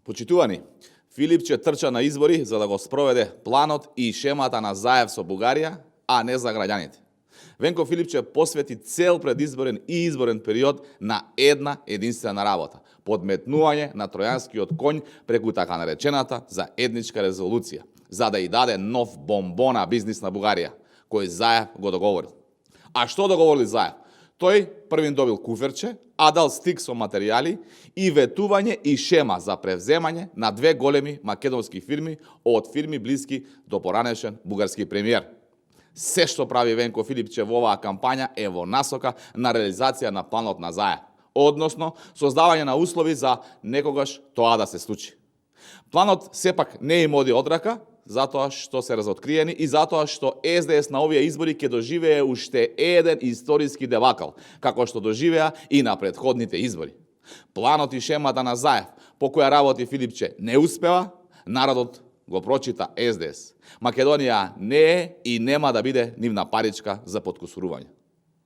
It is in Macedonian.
Почитувани, Филипче трча на избори за да го спроведе планот и шемата на Заев со Бугарија, а не за граѓаните. Венко Филипче посвети цел предизборен и изборен период на една единствена работа – подметнување на тројанскиот коњ преку така наречената за етничка резолуција, за да и даде нов бомбон на бизнис на Бугарија, кој Заев го договорил. А што договорили Заев? Тој првин добил куферче, а дал стик со материјали и ветување и шема за превземање на две големи македонски фирми од фирми блиски до поранешен бугарски премиер. Се што прави Венко Филипче во оваа кампања е во насока на реализација на планот на Заев, односно создавање на услови за некогаш тоа да се случи. Планот сепак не им оди од рака, затоа што се разоткриени и затоа што СДС на овие избори ќе доживее уште еден историски дебакал, како што доживеа и на претходните избори. Планот и шемата на Заев, по која работи Филипче, не успева, народот го прочита СДС. Македонија не е и нема да биде нивна паричка за подкусурување.